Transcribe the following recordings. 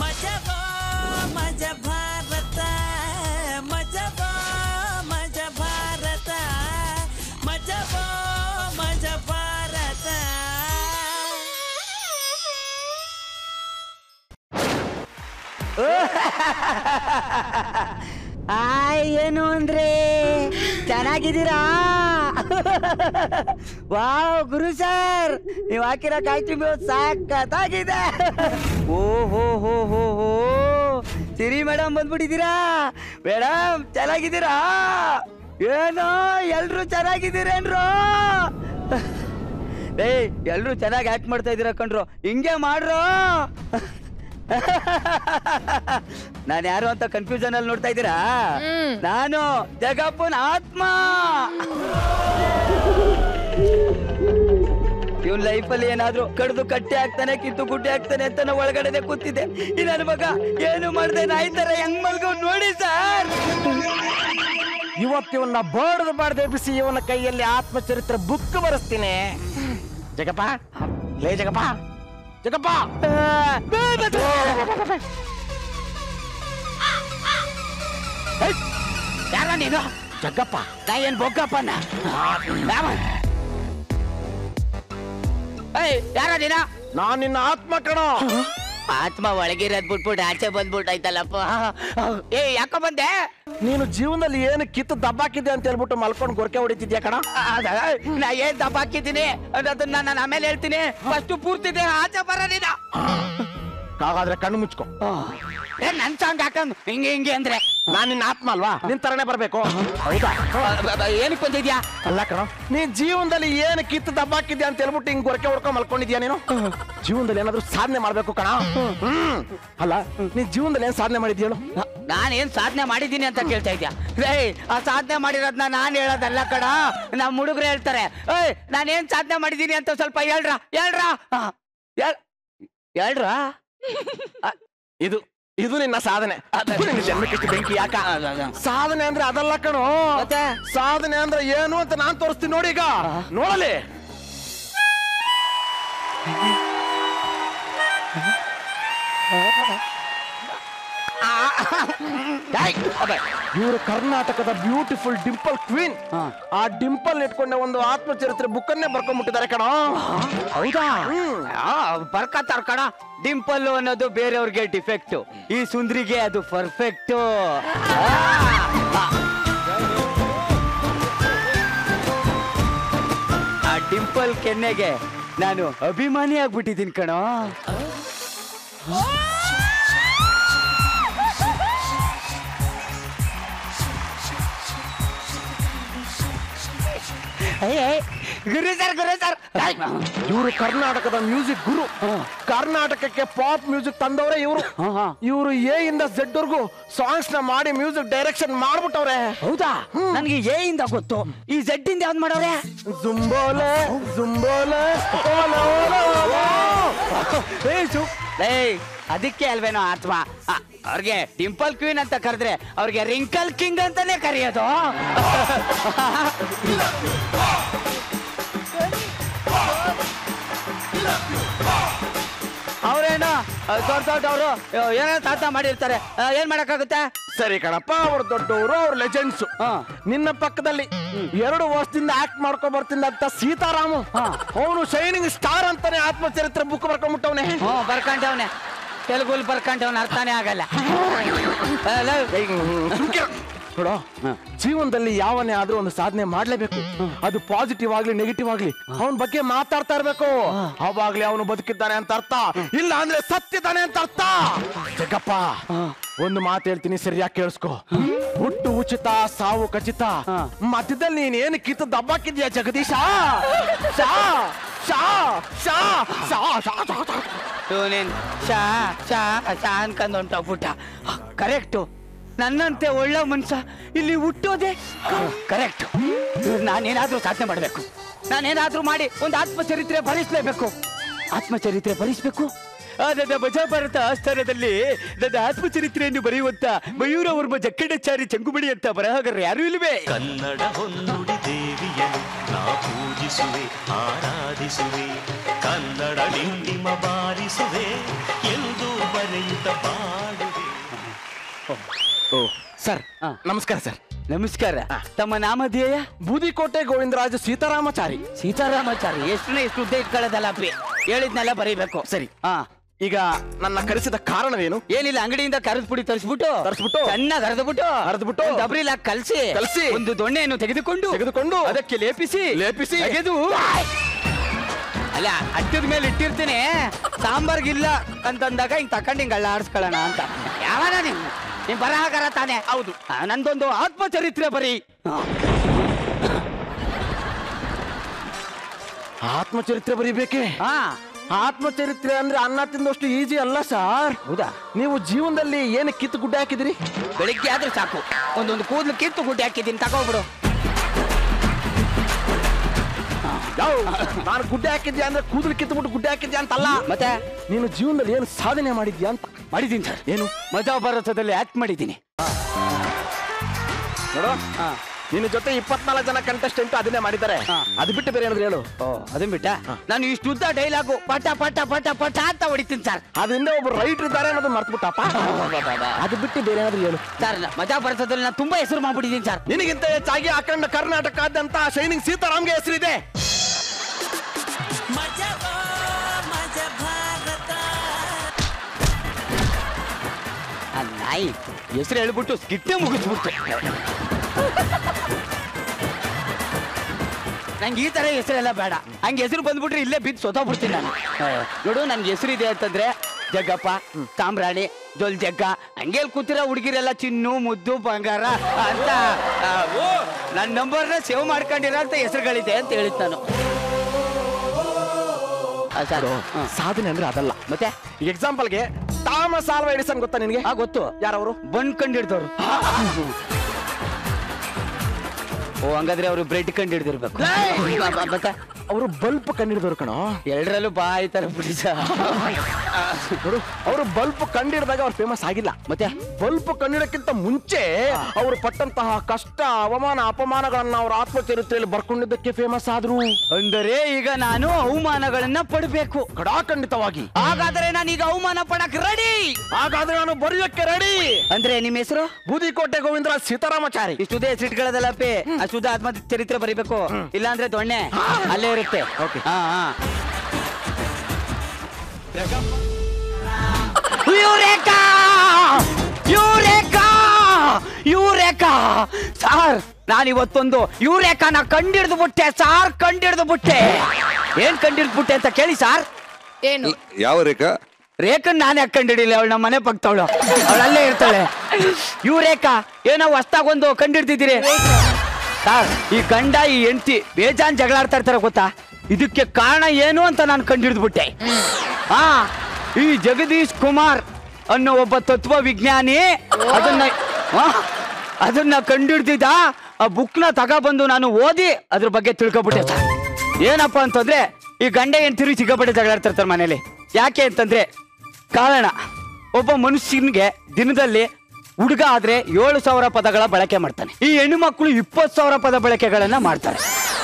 ಮಜಬೋ ಮಜ ಭಾರತ ಮಜಬೋ ಮಜ ಭಾರತ ಮಜಬೋ ಮಜ ಭಾರತ. ಏನು ಅಂದ್ರೆ ಚೆನ್ನಾಗಿದ್ದೀರಾ? ವಾವ್ ಗುರು ಸರ್, ನೀವು ಹಾಕಿರೋ ಕಾಸ್ಟ್ಯೂಮ್ ಸಾಕತ್ತಾಗಿದೆ. ಓಹೋ ಹೋ ಹೋ ಹೋ, ಸಿರಿ ಮೇಡಮ್ ಬಂದ್ಬಿಟ್ಟಿದ್ದೀರಾ? ಮೇಡಮ್ ಚೆನ್ನಾಗಿದ್ದೀರಾ? ಏನೋ ಎಲ್ರು ಚೆನ್ನಾಗಿದ್ದೀರೇನ್ರು? ಏಯ್ ಎಲ್ರು ಚೆನ್ನಾಗಿ ಆಕ್ಟ್ ಮಾಡ್ತಾ ಇದ್ದೀರಾ ಕಣ್ರು, ಹಿಂಗೆ ಮಾಡ್ರು. ನಾನು ಯಾರು ಅಂತ ಕನ್ಫ್ಯೂಷನ್ ಅಲ್ಲಿ ನೋಡ್ತಾ ಇದ್ದೀರಾ? ನಾನು ಜಗಪ್ಪನ ಆತ್ಮ. ಇವನ್ ಲೈಫಲ್ಲಿ ಏನಾದ್ರು ಕಡ್ದು ಕಟ್ಟೆ ಆಗ್ತಾನೆ, ಕಿತ್ತು ಗುಡ್ಡೆ ಆಗ್ತಾನೆ ಅಂತ ನಾವು ಒಳಗಡೆ ಕೂತಿದ್ದೆ. ಈ ನನ್ನ ಮಗ ಏನು ಮಾಡ್ದೆ ನಾಯಿ ತರ ಹೆಂಗ್ ಮಲ್ಗೋ ನೋಡಿ ಸರ್. ಇವತ್ತು ಇವನ್ನ ಬಾಡ್ದು ಎಬ್ಬಿಸಿ ಇವನ ಕೈಯಲ್ಲಿ ಆತ್ಮಚರಿತ್ರೆ ಬುಕ್ ಬರೆಸ್ತೀನಿ. ಜಗಪ್ಪ, ಲೇ ಜಗಪ್ಪ, ಜಗಪ್ಪ, ಯಾರ ನೀನು? ಜಗಪ್ಪ, ನಾ ಏನ್ ಬೊಕ್ಕಪ್ಪನ? ಯಾರ ನೀನ? ನಾನ್ ನಿನ್ನ ಆತ್ಮ ಕಣೋ. ಆತ್ಮ ಒಳಗಿರೋದ್ ಬಿಟ್ಬಿಟ್ಟು ಆಚೆ ಬಂದ್ಬಿಟ್ಟಾಯ್ತಲ್ಲಪ್ಪ. ಯಾಕ ಬಂದೆ? ನೀನು ಜೀವನದಲ್ಲಿ ಏನು ಕಿತ್ತು ದಬ್ಬಾಕಿದ್ದೆ ಅಂತ ಹೇಳ್ಬಿಟ್ಟು ಮಲ್ಕೊಂಡು ಗೊರಕೆ ಹೊಡಿತಿದ್ಯಾ ಕಣ. ನಾ ಏನ್ ದಬ್ಬಾಕಿದ್ದೀನಿ ಅದನ್ನ ನಾನು ಆಮೇಲೆ ಹೇಳ್ತೀನಿ. ಫಸ್ಟ್ ಪೂರ್ತಿ ದೇಹ ಆಚೆ ಬರ ನೀನ. ಹಾಗಾದ್ರೆ ಕಣ್ಣು ಮುಚ್ಕೊ. ನನ್ ಸಾಂಗ್ ಹಾಕಂದ್ ಹಿಂಗೆ ಹಿಂಗೆ ಅಂದ್ರೆ ನಾನ್ ನಿನ್ನ ಆತ್ಮ ಅಲ್ವಾ, ನಿನ್ ತರನೇ ಬರ್ಬೇಕು. ಹೌದಾ? ಏನಕ್ಕೆ ಬಂದಿದ್ಯಾ? ಅಲ್ಲ ಕಣ, ನೀನ್ ಜೀವನದಲ್ಲಿ ಏನು ಕಿತ್ತು ದಬ್ಬಾಕಿದ್ಯಾ ಅಂತ ಹೇಳ್ಬಿಟ್ಟು ಹಿಂಗ್ ಗೊರಕೆ ಹೊಡ್ಕೊಂಡ್ ಮಲ್ಕೊಂಡಿದ್ಯಾ ನೀನು? ಜೀವನದಲ್ಲಿ ಏನಾದ್ರು ಸಾಧನೆ ಮಾಡ್ಬೇಕು ಕಣ. ಅಲ್ಲ, ನೀನ್ ಜೀವನದಲ್ಲಿ ಏನ್ ಸಾಧನೆ ಮಾಡಿದ್ಯ ಹೇಳು? ನಾನೇನ್ ಸಾಧನೆ ಮಾಡಿದ್ದೀನಿ ಅಂತ ಕೇಳ್ತಾ ಇದ್ಯಾ? ಆ ಸಾಧನೆ ಮಾಡಿರೋದ್ನ ನಾನ್ ಹೇಳೋದಲ್ಲ ಕಣ, ನಮ್ ಹುಡುಗರು ಹೇಳ್ತಾರೆ. ನಾನೇನ್ ಸಾಧನೆ ಮಾಡಿದೀನಿ ಅಂತ ಸ್ವಲ್ಪ ಹೇಳ್ರ ಹೇಳ್ರ ಹೇಳ್ರ. ಇದು ಇದು ನಿನ್ನ ಸಾಧನೆ. ನಿನ್ನ ಜನ್ಮಕ್ಕೆ ಬೆಂಕಿ ಯಾಕ? ಸಾಧನೆ ಅಂದ್ರೆ ಅದಲ್ಲ ಕಣೋ. ಸಾಧನೆ ಅಂದ್ರೆ ಏನು ಅಂತ ನಾನ್ ತೋರಿಸ್ತೀನಿ ನೋಡಿ. ಈಗ ನೋಡಲಿ. ಇವರು ಕರ್ನಾಟಕದ ಬ್ಯೂಟಿಫುಲ್ ಡಿಂಪಲ್ ಕ್ವೀನ್. ಆ ಡಿಂಪಲ್ ಇಟ್ಕೊಂಡೆ ಒಂದು ಆತ್ಮಚರಿತ್ರೆ ಬುಕ್ ಅನ್ನೇ ಬರ್ಕೊಂಡ್ಬಿಟ್ಟಿದ್ದಾರೆ ಕಣ. ಹೌದಾ? ಬರ್ಕತ್ತಾರ ಕಣ. ಡಿಂಪಲ್ ಅನ್ನೋದು ಬೇರೆಯವ್ರಿಗೆ ಡಿಫೆಕ್ಟ್, ಈ ಸುಂದ್ರಿಗೆ ಅದು ಪರ್ಫೆಕ್ಟ್. ಆ ಡಿಂಪಲ್ ಕೆನ್ನೆಗೆ ನಾನು ಅಭಿಮಾನಿ ಆಗ್ಬಿಟ್ಟಿದ್ದೀನಿ ಕಣೋ. ಗುರು ಸರ್, ಗುರು ಸರ್, ಇವರು ಕರ್ನಾಟಕದ ಮ್ಯೂಸಿಕ್ ಗುರು. ಕರ್ನಾಟಕಕ್ಕೆ ಪಾಪ್ ಮ್ಯೂಸಿಕ್ ತಂದವ್ರೆ ಇವರು. ಇವರು ಎ ಇಂದ ಝೆಡ್ ವರ್ಗು ಸಾಂಗ್ಸ್ ನ ಮಾಡಿ ಮ್ಯೂಸಿಕ್ ಡೈರೆಕ್ಷನ್ ಮಾಡ್ಬಿಟ್ಟವ್ರೆ. ಹೌದಾ? ನನ್ಗೆ ಎ ಇಂದ ಗೊತ್ತು, ಈ ಝೆಡ್ ಇಂದ ಯಾವ್ದು ಮಾಡವ್ರೆ? ಜುಂಬೋಲೆ ಜುಂಬೋಲೆ. ಅದಕ್ಕೆ ಅಲ್ವೇನೋ ಆತ್ಮ ಅವ್ರಿಗೆ ಡಿಂಪಲ್ ಕ್ವೀನ್ ಅಂತ ಕರೆದ್ರೆ ಅವ್ರಿಗೆ ರಿಂಕಲ್ ಕಿಂಗ್ ಅಂತಾನೆ ಕರೆಯೋದು. ಅವ್ರೇನೋ ದೊಡ್ಡ ದೊಡ್ಡವರು ಏನೋ ಸಾಧನೆ ಮಾಡಿರ್ತಾರೆ, ಏನ್ ಮಾಡಕ್ಕಾಗುತ್ತೆ? ಸರಿ ಕಣಪ್ಪ, ಅವ್ರು ದೊಡ್ಡವರು, ಅವ್ರು ಲೆಜೆಂಡ್ಸ್. ನಿನ್ನ ಪಕ್ಕದಲ್ಲಿ 2 ವರ್ಷದಿಂದ ಆಕ್ಟ್ ಮಾಡ್ಕೊಂಡ್ ಬರ್ತಿದ್ದ ಅಂತ ಸೀತಾರಾಮು, ಅವನು ಶೈನಿಂಗ್ ಸ್ಟಾರ್ ಅಂತಾನೆ ಆತ್ಮಚರಿತ್ರೆ ಬುಕ್ ಬರ್ಕೊಂಡ್ಬಿಟ್ಟವನೆ. ಬರ್ಕೊಂಡವನೆ, ತೆಲುಗುಲ್ ಬರ್ಕೊಂಡವನ ಅರ್ಥನೇ ಆಗಲ್ಲ. ನೋಡೋ, ಜೀವನದಲ್ಲಿ ಯಾವನೇ ಆದ್ರೂ ಒಂದು ಸಾಧನೆ ಮಾಡ್ಲೇಬೇಕು. ಅದು ಪಾಸಿಟಿವ್ ಆಗ್ಲಿ ನೆಗೆಟಿವ್ ಆಗ್ಲಿ ಅವನ ಬಗ್ಗೆ ಮಾತಾಡ್ತಾ ಇರ್ಬೇಕು. ಅವಾಗ್ಲೇ ಅವನು ಬದುಕಿದ್ದಾನೆ ಅಂತ ಅರ್ಥ, ಇಲ್ಲ ಅಂದ್ರೆ ಸತ್ತಿದ್ದಾನೆ ಅಂತ ಅರ್ಥ. ಜಗಪ್ಪ, ಒಂದು ಮಾತು ಹೇಳ್ತೀನಿ, ಸರಿಯಾಗಿ ಕೇಳಿಸ್ಕೊ. ಹುಟ್ಟು ಉಚಿತ, ಸಾವು ಖಚಿತ. ಮಧ್ಯದಲ್ಲಿ ನೀನ್ ಏನು ಕಿತ್ತು ದಬ್ಬಾಕಿದ್ಯಾ ಜಗದೀಶ? ಶಾ ಶಾ ಶಾ ಶಾ ಶಾ ಶಾ ಶಾ ಅನ್ಕೊಂಡ್ ಹೊಂಟೋಗ್ಬಿಟ್ಟ. ಕರೆಕ್ಟು, ನನ್ನಂತೆ ಒಳ್ಳೆ ಮನ್ಸ ಇಲ್ಲಿ ಹುಟ್ಟೋದೆ ಕರೆಕ್ಟ್. ನಾನೇನಾದ್ರೂ ಸಾಧನೆ ಮಾಡ್ಬೇಕು, ನಾನೇನಾದ್ರೂ ಮಾಡಿ ಒಂದು ಆತ್ಮಚರಿತ್ರೆ ಭರಿಸಲೇಬೇಕು. ಆತ್ಮಚರಿತ್ರೆ ಭರಿಸ್ಬೇಕು. ನನ್ನ ಮಜಾಭಾರತ ಆಸ್ಥಾನದಲ್ಲಿ ನನ್ನ ಆತ್ಮಚರಿತ್ರೆಯನ್ನು ಬರೆಯುವಂತ ಮಯೂರ ವರ್ಮ ಜಕ್ಕಣ್ಣಚಾರಿ ಚಂಗುಬಡಿ ಅಂತ ಬರಹಗಾರರು ಯಾರು ಇಲ್ವೇ? ಕನ್ನಡ ಹೊನ್ನುಡಿ ದೇವಿಯ ಸಾಹಿತ್ಯನು ನಾ ಪೂಜಿಸುವೆ ಆರಾಧಿಸುವೆ ಕನ್ನಡ ಡಿಂಡಿಮ ಬಾರಿಸುವೆ ಎಂದು ಬರೆಯುತ್ತ ಬಾಡುವೆ. ಸರ್ ನಮಸ್ಕಾರ ಸರ್. ನಮಸ್ಕಾರ. ತಮ್ಮ ನಾಮಧೇಯ? ಬೂದಿಕೋಟೆ ಗೋವಿಂದರಾಜ ಸೀತಾರಾಮಚಾರಿ. ಸೀತಾರಾಮಚಾರಿ. ಎಷ್ಟು ಉದ್ದ ಇಟ್ಕೊಳ್ಳೋದಲ್ಲ ಅಪ್ಪಿ, ಹೇಳಿದ್ನೆಲ್ಲ ಬರೀಬೇಕು. ಸರಿ. ಈಗ ನನ್ನ ಕರೆಸಿದ ಕಾರಣವೇನು? ಏನಿಲ್ಲ, ಅಂಗಡಿಯಿಂದ ಕರೆದ ಪುಡಿ ತರಿಸ್ಬಿಟ್ಟು ಚೆನ್ನಾಗಿ ಹರಿದ್ಬಿಟ್ಟು ಡಬ್ರಿಲ್ ಕಲಸಿ ಒಂದು ದೊಣ್ಣೆಯನ್ನು ತೆಗೆದುಕೊಂಡು ಅದಕ್ಕೆ ಲೇಪಿಸಿ ತೆಗೆದು ಅಲ್ಲ ಅಟ್ಟದ ಮೇಲೆ ಇಟ್ಟಿರ್ತೀನಿ. ಸಾಂಬಾರ್ಗಿಲ್ಲ ಅಂತಂದಾಗ ಹಿಂಗ್ ತಕೊಂಡ್ ಹಿಂಗ್ ಆಡಿಸ್ಕೊಳ್ಳೋಣ ಅಂತ. ಯಾವಾಗ ನೀನ್ ಬರಹಗಾರ ತಾನೆ? ಹೌದು. ನಂದೊಂದು ಆತ್ಮಚರಿತ್ರೆ ಬರೀ. ಆತ್ಮಚರಿತ್ರೆ ಬರೀಬೇಕೆ? ಆತ್ಮಚರಿತ್ರೆ ಅಂದ್ರೆ ಅನ್ನ ತಿಂದಷ್ಟು ಈಜಿ ಅಲ್ಲ ಸರ್. ಹೌದಾ? ನೀವು ಜೀವನದಲ್ಲಿ ಏನು ಕಿತ್ತು ಗುಡ್ಡೆ ಹಾಕಿದಿರಿ? ಬೆಳಿಗ್ಗೆ ಆದ್ರೂ ಸಾಕು ಒಂದೊಂದು ಕೂದಲು ಕಿತ್ತು ಗುಡ್ಡೆ ಹಾಕಿದ್ದೀನಿ, ತಗೋಬಿಡು. ನಾನು ಗುಡ್ಡೆ ಹಾಕಿದ್ಯಾ ಅಂದ್ರೆ ಕೂದಲು ಕಿತ್ತುಬಿಟ್ಟು ಗುಡ್ಡೆ ಹಾಕಿದ್ಯಾ ಅಂತಲ್ಲ. ಮತ್ತೆ ನೀನು ಜೀವನದಲ್ಲಿ ಏನು ಸಾಧನೆ ಮಾಡಿದ್ಯಾ ಅಂತ. ಮಾಡಿದ್ದೀನಿ ಸರ್. ಏನು? ಮಹಾಭಾರತದಲ್ಲಿ ಆಕ್ಟ್ ಮಾಡಿದ್ದೀನಿ. ನೋಡು, ನಿನ್ನ ಜೊತೆ 24 ಜನ ಕಂಟೆಸ್ಟೆಂಟ್ ಅದನ್ನೇ ಮಾಡಿದ್ದಾರೆ. ಅದು ಬಿಟ್ಟು ಬೇರೆ ಏನಾದ್ರು ಹೇಳು. ಅದನ್ನ ಬಿಟ್ಟ ನಾನು ಇಷ್ಟು ಉದ್ದ ಡೈಲಾಗು ಪಟ ಪಟ ಪಟ ಪಟ ಅಂತ ಹೊಡಿತೀನಿ ಸರ್. ಅದರಿಂದ ಒಬ್ರು ರೈಟರ್ ಇದ್ದಾರೆ ಅನ್ನೋದು ಮರ್ತ್ಬಿಟ್ಟಪ್ಪ. ಅದು ಬಿಟ್ಟು ಬೇರೆ ಏನಾದ್ರು ಹೇಳು. ಸರ್ ಮಹಾಭಾರತದಲ್ಲಿ ನಾನು ತುಂಬಾ ಹೆಸರು ಮಾಡ್ಬಿಟ್ಟಿದ್ದೀನಿ ಸರ್. ನಿನಗಿಂತ ಹೆಚ್ಚಾಗಿ ಅಖಂಡ ಕರ್ನಾಟಕದಾದ್ಯಂತ ಶೈನಿಂಗ್ ಸೀತಾರಾಮ್ಗೆ ಹೆಸರಿದೆ. ನಾಯಿ ಹೆಸರು ಹೇಳ್ಬಿಟ್ಟು ಸ್ಕಿಟ್ಟೆ ಮುಗಿಸ್ಬಿಟ್ಟು. ನಂಗೆ ಈ ತರ ಹೆಸರೆಲ್ಲ ಬೇಡ. ಹಂಗೆ ಹೆಸರು ಬಂದ್ಬಿಟ್ರೆ ಇಲ್ಲೇ ಬಿದ್ದು ಸೋತೋಗ್ಬಿಡ್ತೀನಿ ನಾನು. ನೋಡು, ನನ್ಗೆ ಹೆಸರಿದೆ ಅಂತಂದ್ರೆ ಜಗ್ಗಪ್ಪ, ಸಾಮ್ರಾಣಿ, ಜೊಲ್ ಜಗ್ಗ, ಹಂಗೇಲ್ ಕೂತಿರೋ ಹುಡುಗಿರೆಲ್ಲ ಚಿನ್ನು ಮುದ್ದು ಬಂಗಾರ ಅಂತ ನನ್ನ ನಂಬರ್ನ ಸೇವ್ ಮಾಡ್ಕೊಂಡಿರೋ ಅಂತ ಹೆಸರುಗಳಿದೆ ಅಂತ ಹೇಳಿದ್ ನಾನು. ಸಾಧನೆ ಅಂದ್ರೆ ಅದಲ್ಲ. ಮತ್ತೆ ಎಕ್ಸಾಂಪಲ್ಗೆ ಥಾಮಸ್ ಆಲ್ವಾ ಎಡಿಸನ್ ಗೊತ್ತಾ ನಿನಗೆ? ಗೊತ್ತು. ಯಾರವರು? ಬನ್ ಕಂಡಿಡ್ದವ್ರು. ಹಂಗಾದ್ರೆ ಅವರು ಬ್ರೆಡ್ ಕಂಡಿಡ್ದಿರ್ಬೇಕು. ಮತ್ತೆ ಅವರು ಬಲ್ಪ್ ಕಂಡಿಡಿದವ್ರು ಕಣೋ. ಎರಡರಲ್ಲೂ ಬಾ ಆಯ್ತಾರ ಬಿಡಿ ಸರ್. ನೋಡು, ಅವರು ಬಲ್ಪ್ ಕಂಡಿಡಿದಾಗ ಅವ್ರು ಫೇಮಸ್ ಆಗಿಲ್ಲ. ಮತ್ತೆ ಬಲ್ಪ್ ಕಂಡಿಡಕ್ಕಿಂತ ಮುಂಚೆ ಅವರು ಪಟ್ಟಂತಹ ಕಷ್ಟ, ಅವಮಾನ, ಅಪಮಾನಗಳನ್ನ ಅವ್ರ ಆತ್ಮಚರಿತ್ರೆಯಲ್ಲಿ ಬರ್ಕೊಂಡಿದ್ದಕ್ಕೆ ಫೇಮಸ್ ಆದ್ರು. ಅಂದರೆ ಈಗ ನಾನು ಅವಮಾನಗಳನ್ನ ಪಡಬೇಕು. ಖಂಡಿತವಾಗಿ. ಹಾಗಾದ್ರೆ ನಾನೀಗ ಅವಮಾನ ಪಡಕ್ ರೆಡಿ. ಹಾಗಾದ್ರೆ ನಾನು ಬರೆಯಕ್ಕೆ ರೆಡಿ. ಅಂದ್ರೆ ನಿಮ್ಮ ಹೆಸರು? ಬೂದಿಕೋಟೆ ಗೋವಿಂದರಾಜ್ ಸೀತಾರಾಮಚಾರಿ. ಇಷ್ಟುದೇ ಹೆಸರಿಟ್ಕೊಳ್ಳೋದಲ್ಲಪ್ಪಿ, ಅಷ್ಟುದ ಆತ್ಮಚರಿತ್ರೆ ಬರೀಬೇಕು. ಇಲ್ಲಾಂದ್ರೆ ದೊಣ್ಣೆ ಅಲ್ಲೇ ಇರುತ್ತೆ. ಸಾರ್, ನಾನಿವತ್ತೊಂದು ಯೂರೇಕಾನ ಕಂಡಿಡ್ದು ಬಿಟ್ಟೆ ಸಾರ್, ಕಂಡಿಡ್ದು ಬಿಟ್ಟೆ. ಏನ್ ಕಂಡಿಡ್ದು ಬಿಟ್ಟೆ ಅಂತ ಕೇಳಿ ಸಾರ್. ಏನು? ಯಾವ ರೇಖಾ? ರೇಖನ್ ನಾನೇ ಕಂಡಿಡಿಲ್ಲ, ಅವಳು ನಮ್ಮ ಮನೆ ಪಕ್ಕದವಳು, ಅವಳಲ್ಲೇ ಇರ್ತಾಳೆ. ಯೂರೇಕಾ ಏನೋ ಹೊಸ್ತಾಗೊಂದು ಕಂಡಿಡ್ತಿದ್ದೀರಿ ಸಾರ್. ಈ ಗಂಡ ಈ ಹೆಂಡತಿ ಬೇಜಾನ್ ಜಗಳಾಡ್ತಾ ಇರ್ತಾರೆ ಗೊತ್ತಾ? ಇದಕ್ಕೆ ಕಾರಣ ಏನು ಅಂತ ನಾನು ಕಂಡಿಡ್ದ್ಬಿಟ್ಟೆ. ಈ ಜಗದೀಶ್ ಕುಮಾರ್ ಅನ್ನೋ ಒಬ್ಬ ತತ್ವ ವಿಜ್ಞಾನಿ ಅದನ್ನ ಕಂಡಿಡ್ದಿದ್ದ. ಆ ಬುಕ್ನ ತಗೊಬಂದು ನಾನು ಓದಿ ಅದ್ರ ಬಗ್ಗೆ ತಿಳ್ಕೊಬಿಟ್ಟೆ ಸರ್. ಏನಪ್ಪಾ ಅಂತಂದ್ರೆ, ಈ ಗಂಡ ಹೆಂಡತಿ ಸಿಕ್ಕಾಪಟ್ಟೆ ಜಗಳಾಡ್ತಿರ್ತಾರೆ ಮನೇಲಿ. ಯಾಕೆ ಅಂತಂದ್ರೆ ಕಾರಣ, ಒಬ್ಬ ಮನುಷ್ಯನಿಗೆ ದಿನದಲ್ಲಿ ಹುಡುಗ ಆದ್ರೆ 7,000 ಪದಗಳ ಬಳಕೆ ಮಾಡ್ತಾನೆ. ಈ ಹೆಣ್ಣು ಮಕ್ಕಳು 20,000 ಪದ ಬಳಕೆಗಳನ್ನ ಮಾಡ್ತಾರೆ.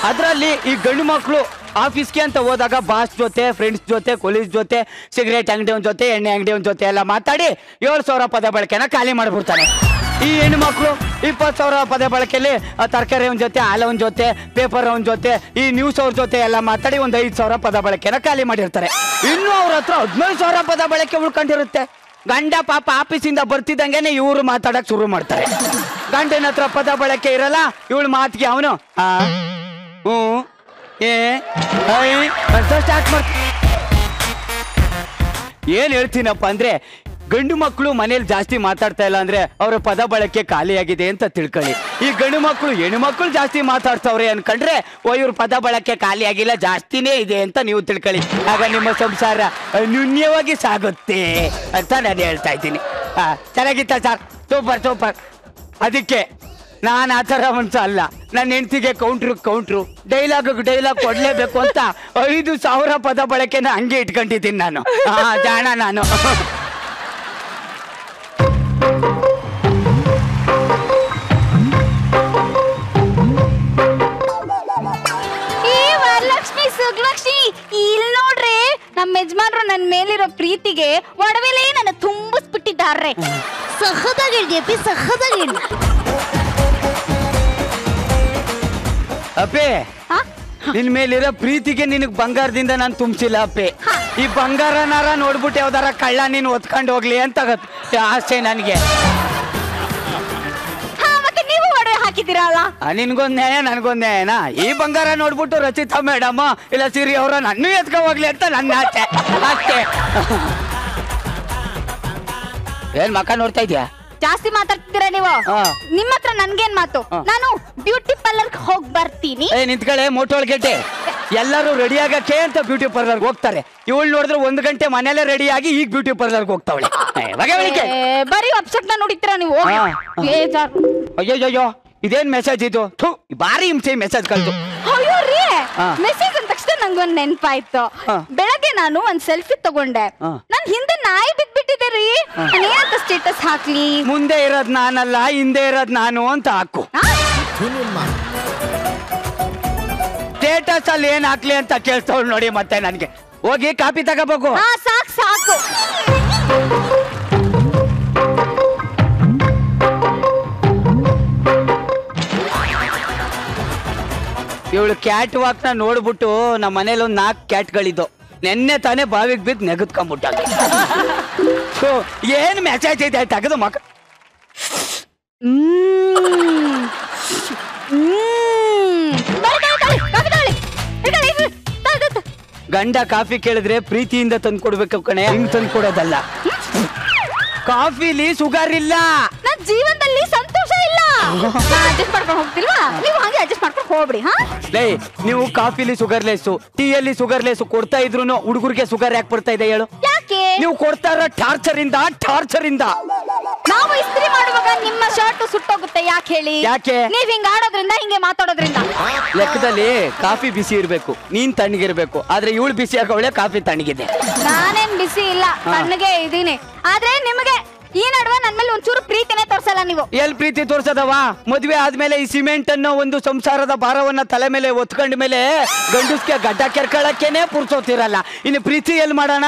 ಅದರಲ್ಲಿ ಈ ಗಂಡು ಮಕ್ಕಳು ಆಫೀಸ್ಗೆ ಅಂತ ಹೋದಾಗ ಬಾಸ್ ಜೊತೆ, ಫ್ರೆಂಡ್ಸ್ ಜೊತೆ, ಕೊಲೀಸ್ ಜೊತೆ, ಸಿಗರೇಟ್ ಅಂಗಡಿಯವನ್ ಜೊತೆ, ಎಣ್ಣೆ ಅಂಗಡಿಯವನ್ ಜೊತೆ ಎಲ್ಲ ಮಾತಾಡಿ 7,000 ಪದ ಬಳಕೆನ ಖಾಲಿ ಮಾಡಿಬಿಡ್ತಾನೆ. ಈ ಹೆಣ್ಣು ಮಕ್ಕಳು 20,000 ಪದ ಬಳಕೆಯಲ್ಲಿ ತರಕಾರಿ ಅವನ ಜೊತೆ, ಹಾಲವನ್ ಜೊತೆ, ಪೇಪರ್ ಅವನ ಜೊತೆ, ಈ ನ್ಯೂಸ್ ಅವ್ರ ಜೊತೆ ಎಲ್ಲ ಮಾತಾಡಿ ಒಂದು 5,000 ಪದ ಬಳಕೆನ ಖಾಲಿ ಮಾಡಿರ್ತಾರೆ. ಇನ್ನು ಅವ್ರ ಹತ್ರ 15,000 ಪದ ಬಳಕೆ ಉಳ್ಕೊಂಡಿರುತ್ತೆ. ಗಂಡ ಪಾಪ ಆಫೀಸಿಂದ ಬರ್ತಿದ್ದಂಗೆನೆ ಇವ್ರು ಮಾತಾಡಕ್ ಶುರು ಮಾಡ್ತಾರೆ. ಗಂಡನ ಹತ್ರ ಪದ ಬಳಕೆ ಇರಲ್ಲ, ಇವಳು ಮಾತಿಗೆ ಅವನು ಸ್ಟಾರ್ಟ್ ಮಾಡ್ತ. ಏನ್ ಹೇಳ್ತೀನಪ್ಪ ಅಂದ್ರೆ, ಗಂಡು ಮಕ್ಕಳು ಮನೇಲಿ ಜಾಸ್ತಿ ಮಾತಾಡ್ತಾ ಇಲ್ಲ ಅಂದ್ರೆ ಅವರ ಪದ ಬಳಕೆ ಖಾಲಿಯಾಗಿದೆ ಅಂತ ತಿಳ್ಕೊಳ್ಳಿ. ಈ ಗಂಡು ಮಕ್ಕಳು ಹೆಣ್ಣು ಮಕ್ಕಳು ಜಾಸ್ತಿ ಮಾತಾಡ್ತಾವ್ರೆ ಅನ್ಕೊಂಡ್ರೆ ಇವ್ರ ಪದ ಬಳಕೆ ಖಾಲಿ ಆಗಿಲ್ಲ, ಜಾಸ್ತಿನೇ ಇದೆ ಅಂತ ನೀವು ತಿಳ್ಕೊಳ್ಳಿ. ಆಗ ನಿಮ್ಮ ಸಂಸಾರ ನ್ಯೂನ್ಯವಾಗಿ ಸಾಗುತ್ತೆ ಅಂತ ನಾನು ಹೇಳ್ತಾ ಇದ್ದೀನಿ. ಚೆನ್ನಾಗಿತ್ತ ಸರ್? Super super. ಅದಕ್ಕೆ ನಾನು ಆ ಥರ ಮನ್ಸ ಅಲ್ಲ. ನನ್ನ ಹೆಂಡತಿಗೆ ಕೌಂಟ್ರು ಡೈಲಾಗ್ ಕೊಡ್ಲೇಬೇಕು ಅಂತ 5,000 ಪದ ಬಳಕೆನ ಹಂಗೆ ಇಟ್ಕೊಂಡಿದ್ದೀನಿ ನಾನು. ಜಾಣ ನಾನು. ಅರ್ರೆ ಸಹದಾಗಿ ಹೇಳ್ದಿ ಸಹದಾಗಿ ಹೇಳಿ. ಅಪ್ಪೆ ನಿನ್ ಮೇಲಿರೋ ಪ್ರೀತಿಗೆ ನಿನಗ್ ಬಂಗಾರದಿಂದ ನಾನು ತುಂಬಿಸಿಲ್ಲ ಅಪ್ಪೆ. ಈ ಬಂಗಾರನಾರ ನೋಡ್ಬಿಟ್ಟು ಯಾವ್ದಾರ ಕಳ್ಳ ನೀನು ಒತ್ಕೊಂಡು ಹೋಗ್ಲಿ ಅಂತ ಆಸೆ ನನಗೆ. ನೀವು ಒಡವೆ ಹಾಕಿದಿರಲ್ಲ, ನಿನ್ಗೊಂದ್ ನ್ಯಾಯ ನನ್ಗೊಂದ್ ನ್ಯಾಯನಾ? ಈ ಬಂಗಾರ ನೋಡ್ಬಿಟ್ಟು ರಚಿತಾ ಮೇಡಮ್ ಇಲ್ಲ ಸಿರಿ ಅವರ ನನ್ನೂ ಎತ್ಕೊ ಹೋಗ್ಲಿ ಅಂತ ನನ್ನ ಆಸೆ ಅಷ್ಟೇ. ಏನ್ ಮಕ್ಕ ನೋಡ್ತಾ ಇದ್ಯಾ? ಜಾಸ್ತಿ ಮಾತಾಡ್ತಿದ್ದೀರಾ ನೀವು. ನಿಮ್ಮ ಹತ್ರ ನನ್ಗೇನ್ ಮಾತು? ನಾನು ಬ್ಯೂಟಿ ಪಾರ್ಲರ್ ಹೋಗಿ ಬರ್ತೀನಿ. ನಿಂತ್ಕಳೆ ಮೋಟೋಳ್ಗೆಡ್ಡೆ. ಎಲ್ಲರೂ ರೆಡಿ ಆಗಕ್ಕೆ ಅಂತ ಬ್ಯೂಟಿ ಪಾರ್ಲರ್ ಹೋಗ್ತಾರೆ. ಇವಳು ನೋಡಿದ್ರೆ 1 ಗಂಟೆ ಮನೇಲೆ ರೆಡಿ ಆಗಿ ಈಗ ಬ್ಯೂಟಿ ಪಾರ್ಲರ್ ಹೋಗ್ತಾವಳೆ. ಬರೀ ಅಪ್ಸೆಟ್ ನೋಡಿತೀರಾ ನೀವು. ಅಯ್ಯೋ ಇದೇನ್ ಮೆಸೇಜ್ ಇದು? ಬಾರಿ ಹಿಂಸೆ ಮೆಸೇಜ್ ಕಳ್ದು. ಅಯ್ಯೋ ರೀ, ಮೆಸೇಜ್ ಅಂದ ತಕ್ಷಣ ನಂಗೊಂದ್ ನೆನ್ಪಾಯ್ತು. ಬೆಳಗ್ಗೆ ನಾನು ಒಂದ್ ಸೆಲ್ಫಿ ತಗೊಂಡೆ. ನನ್ ಹಿಂದೆ ನಾಯಿ ಬಿದ್ಬಿಟ್ಟಿದೆ ರೀ. ಏನಂತ ಸ್ಟೇಟಸ್ ಹಾಕ್ಲಿ? ಮುಂದೆ ಇರೋದ್ ನಾನಲ್ಲ, ಹಿಂದೆ ಇರೋದ್ ನಾನು ಅಂತ ಹಾಕು. ಸ್ಟೇಟಸ್ ಅಲ್ಲಿ ಏನ್ ಹಾಕ್ಲಿ ಅಂತ ಕೇಳ್ತವಳು ನೋಡಿ. ಮತ್ತೆ ನನ್ಗೆ ಹೋಗಿ ಕಾಪಿ ತಗೋಬೇಕು. ಸಾಕು ಸಾಕು. ಇವಳು ಕ್ಯಾಟ್ ವಾಕ್ ನ ನೋಡ್ಬಿಟ್ಟು ನಮ್ಮ ಮನೇಲಿ ಒಂದ್ 4 ಕ್ಯಾಟ್ಗಳಿದ್ದು ನೆನ್ನೆ ತಾನೇ ಬಾವಿಗೆ ಬಿದ್ದು ನೆಗದ್ಕೊಂಡ್ಬಿಟ್ಟ. ಏನ್ ಮೆಸೇಜ್ ಐತೆ ತೆಗೆದು ಮಕ್ಕ. ಗಂಡ ಕಾಫಿ ಕೇಳಿದ್ರೆ ಪ್ರೀತಿಯಿಂದ ತಂದು ಕೊಡ್ಬೇಕು ಕಣೆ, ಹಿಂಗ್ ತಂದು ಕೊಡೋದಲ್ಲ. ಕಾಫಿಲಿ ಶುಗರ್ ಇಲ್ಲ. ನನ್ ಜೀವನದಲ್ಲಿ ಸಂತೋಷ ಇಲ್ಲ. ಅಡ್ಜಸ್ಟ್ ಮಾಡ್ಕೊಂಡು ಹೋಗ್ತಿಲ್ವಾ? ನೀವು ಹಾಗೆ ಅಡ್ಜಸ್ಟ್ ಮಾಡ್ಕೊಂಡು ಹೋಗ್ಬಿಡಿ. ನೀವು ಕಾಫಿಲಿ ಶುಗರ್ ಲೆಸ್, ಟೀಯಲ್ಲಿ ಶುಗರ್ ಲೆಸ್ ಕೊಡ್ತಾ ಇದ್ರು ಹುಡುಗರಿಗೆ ಶುಗರ್ ಯಾಕೆ ಬರ್ತಾ ಇದೆ ಹೇಳು? ಯಾಕೆ? ನೀವು ಕೊಡ್ತಾ ಇರೋ ಟಾರ್ಚರ್ ಇಂದ. ನಾವು ಇಸ್ತ್ರಿ ಮಾಡುವಾಗ ನಿಮ್ಮ ಶರ್ಟ್ ಸುಟ್ಟೋಗುತ್ತೆ. ಯಾಕೆ ಹೇಳಿ? ಯಾಕೆ? ನೀವ್ ಹಿಂಗ ಆಡೋದ್ರಿಂದ, ಹಿಂಗೆ ಮಾತಾಡೋದ್ರಿಂದ. ಲೆಕ್ಕದಲ್ಲಿ ಕಾಫಿ ಬಿಸಿ ಇರ್ಬೇಕು, ನೀನ್ ತಣ್ಣಗಿರ್ಬೇಕು. ಆದ್ರೆ ಇವಳು ಬಿಸಿ ಹಾಕೋಳೆ, ಕಾಫಿ ತಣ್ಣಗಿದೆ. ನಾನೇನ್ ಬಿಸಿ ಇಲ್ಲ, ತಣ್ಣಗೆ ಇದೀನಿ. ಆದ್ರೆ ನಿಮಗೆ ಈ ನಡುವೆ ನನ್ ಮೇಲೆ ಒಂಚೂರು ಪ್ರೀತಿನೇ ತೋರ್ಸಲ್ಲ ನೀವು. ಎಲ್ ಪ್ರೀತಿ ತೋರ್ಸದವ? ಮದ್ವೆ ಆದ್ಮೇಲೆ ಈ ಸಿಮೆಂಟ್ ಅನ್ನೋ ಒಂದು ಸಂಸಾರದ ಭಾರವನ್ನ ತಲೆ ಮೇಲೆ ಒತ್ಕೊಂಡ ಮೇಲೆ ಗಂಡಸ್ಗೆ ಗಡ್ಡ ಕೆರ್ಕೊಳ್ಳಕ್ಕೇನೆ ಪುರ್ಸೋತಿರಲ್ಲ. ಇನ್ನು ಪ್ರೀತಿ ಎಲ್ ಮಾಡೋಣ?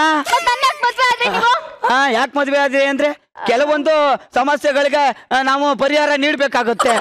ಯಾಕೆ ಮದ್ವೆ ಆದ್ರೆ ಅಂದ್ರೆ ಕೆಲವೊಂದು ಸಮಸ್ಯೆಗಳಿಗೆ ನಾವು ಪರಿಹಾರ ನೀಡ್ಬೇಕಾಗುತ್ತೆ.